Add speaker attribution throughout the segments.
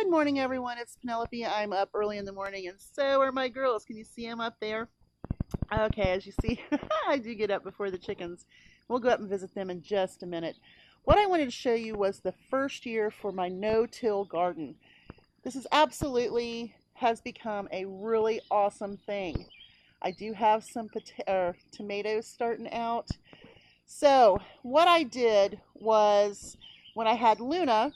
Speaker 1: Good morning, everyone. It's Penelope. I'm up early in the morning, and so are my girls. Can you see them up there? Okay, as you see, I do get up before the chickens. We'll go up and visit them in just a minute. What I wanted to show you was the first year for my no-till garden. This is absolutely has become a really awesome thing. I do have some tomatoes starting out. So what I did was when I had Luna,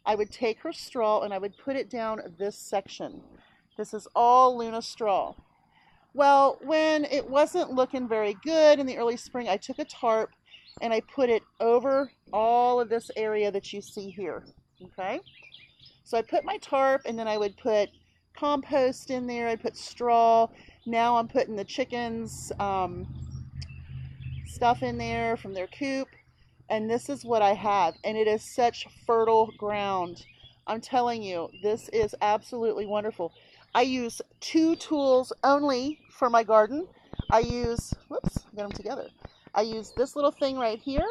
Speaker 1: I would take her straw and I would put it down this section. This is all Luna straw. Well, when it wasn't looking very good in the early spring, I took a tarp and I put it over all of this area that you see here. Okay? So I put my tarp and then I would put compost in there. I'd put straw. Now I'm putting the chickens' stuff in there from their coop. And this is what I have. And it is such fertile ground. I'm telling you, this is absolutely wonderful. I use two tools only for my garden. I use, whoops, I got them together. I use this little thing right here.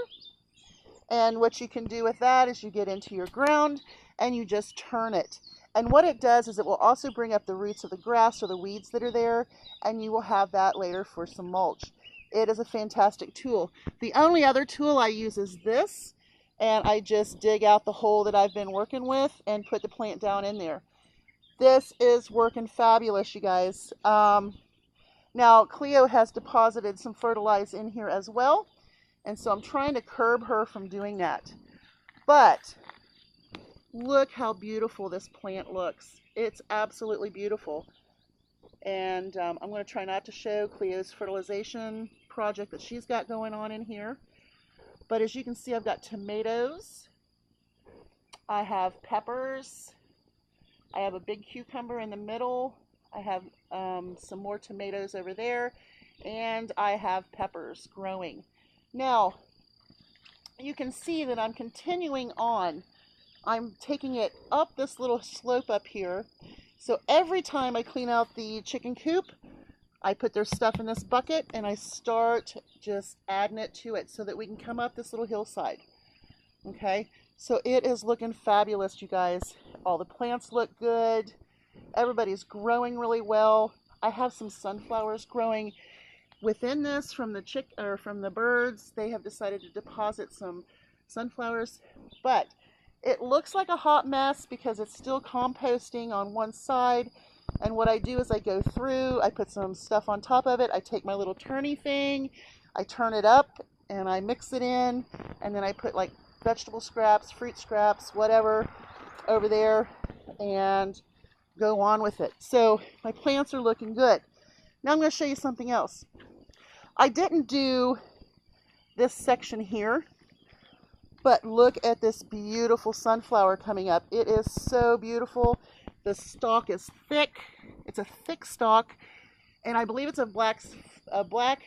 Speaker 1: And what you can do with that is you get into your ground and you just turn it. And what it does is it will also bring up the roots of the grass or the weeds that are there, and you will have that later for some mulch. It is a fantastic tool. The only other tool I use is this, and I just dig out the hole that I've been working with and put the plant down in there. This is working fabulous, you guys. Now, Cleo has deposited some fertilizer in here as well, and so I'm trying to curb her from doing that. But look how beautiful this plant looks. It's absolutely beautiful. And I'm going to try not to show Cleo's fertilization project that she's got going on in here. But as you can see, I've got tomatoes. I have peppers. I have a big cucumber in the middle. I have some more tomatoes over there. And I have peppers growing. Now, you can see that I'm continuing on. I'm taking it up this little slope up here. So every time I clean out the chicken coop, I put their stuff in this bucket and I start just adding it to it so that we can come up this little hillside. Okay, so it is looking fabulous, you guys. All the plants look good. Everybody's growing really well. I have some sunflowers growing within this from the birds. They have decided to deposit some sunflowers, but it looks like a hot mess because it's still composting on one side. And what I do is I go through, I put some stuff on top of it. I take my little turny thing, I turn it up and I mix it in. And then I put like vegetable scraps, fruit scraps, whatever over there and go on with it. So my plants are looking good. Now I'm going to show you something else. I didn't do this section here. But look at this beautiful sunflower coming up. It is so beautiful. The stalk is thick. It's a thick stalk. And I believe it's a black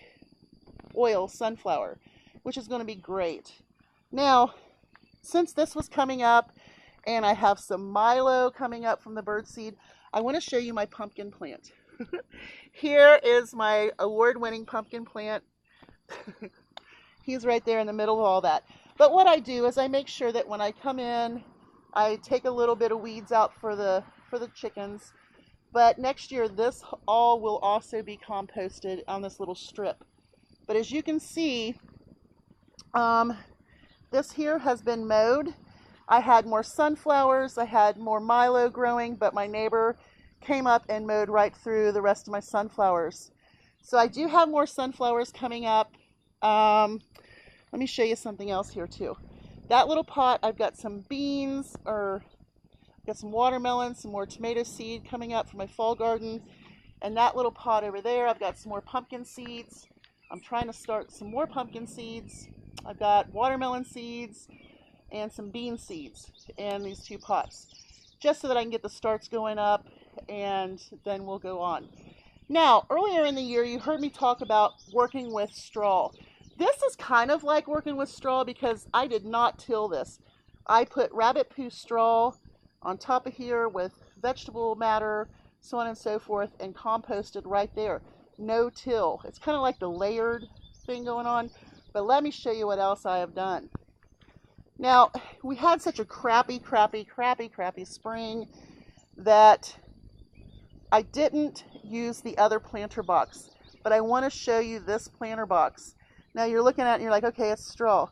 Speaker 1: oil sunflower, which is going to be great. Now, since this was coming up, and I have some Milo coming up from the birdseed, I want to show you my pumpkin plant. Here is my award-winning pumpkin plant. He's right there in the middle of all that. But what I do is I make sure that when I come in, I take a little bit of weeds out for the chickens. But next year, this all will also be composted on this little strip. But as you can see, this here has been mowed. I had more sunflowers, I had more Milo growing, but my neighbor came up and mowed right through the rest of my sunflowers. So I do have more sunflowers coming up. Let me show you something else here too. That little pot, I've got some beans, or I've got some watermelon, some more tomato seed coming up for my fall garden. And that little pot over there, I've got some more pumpkin seeds. I'm trying to start some more pumpkin seeds. I've got watermelon seeds and some bean seeds in these two pots, just so that I can get the starts going up, and then we'll go on. Now, earlier in the year, you heard me talk about working with straw. This is kind of like working with straw because I did not till this. I put rabbit poo straw on top of here with vegetable matter, so on and so forth, and composted right there. No till. It's kind of like the layered thing going on. But let me show you what else I have done. Now, we had such a crappy spring. that I didn't use the other planter box, but I want to show you this planter box. Now you're looking at it and you're like, okay, it's straw.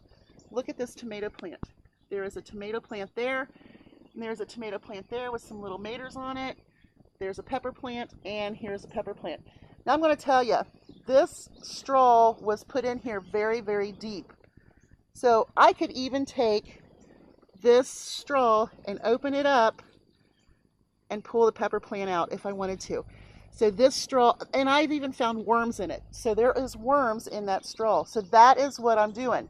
Speaker 1: Look at this tomato plant. There is a tomato plant there, and there's a tomato plant there with some little maters on it. There's a pepper plant, and here's a pepper plant. Now I'm going to tell you, this straw was put in here very, very deep. So I could even take this straw and open it up and pull the pepper plant out if I wanted to. So this straw, and I've even found worms in it. So there is worms in that straw. So that is what I'm doing.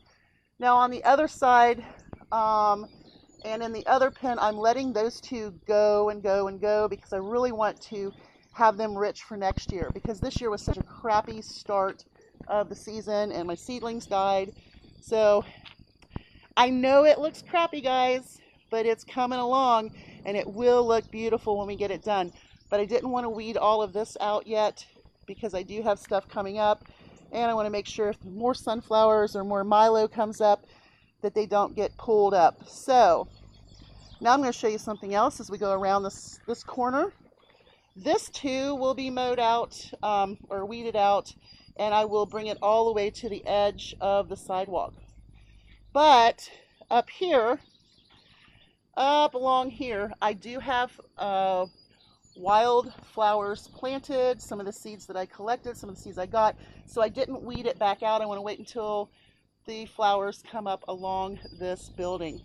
Speaker 1: Now on the other side, and in the other pen, I'm letting those two go and go and go because I really want to have them rich for next year, because this year was such a crappy start of the season and my seedlings died. So I know it looks crappy, guys, but it's coming along and it will look beautiful when we get it done. But I didn't want to weed all of this out yet because I do have stuff coming up, and I want to make sure if more sunflowers or more milo comes up that they don't get pulled up. So now I'm going to show you something else as we go around this corner. This too will be mowed out or weeded out, and I will bring it all the way to the edge of the sidewalk. But up here, up along here, I do have wild flowers planted, some of the seeds that I collected, some of the seeds I got. So I didn't weed it back out. I want to wait until the flowers come up along this building.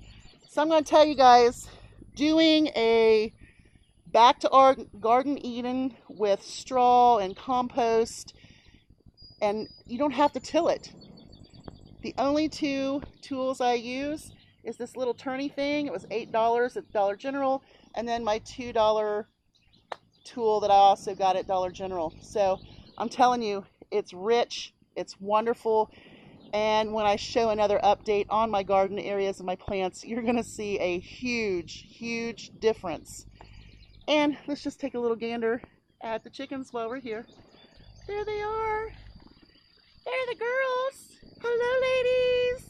Speaker 1: So I'm going to tell you guys, doing a back to our Garden Eden with straw and compost, and you don't have to till it. The only two tools I use is this little turny thing. It was $8 at Dollar General, and then my $2 tool that I also got at Dollar General. So I'm telling you, it's rich, it's wonderful, and when I show another update on my garden areas and my plants, you're going to see a huge, huge difference. And let's just take a little gander at the chickens while we're here. There they are. They're the girls. Hello, ladies.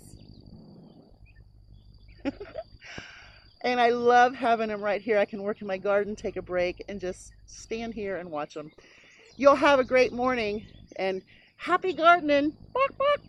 Speaker 1: And I love having them right here. I can work in my garden, take a break, and just stand here and watch them. You'll have a great morning, and happy gardening. Bark, bark.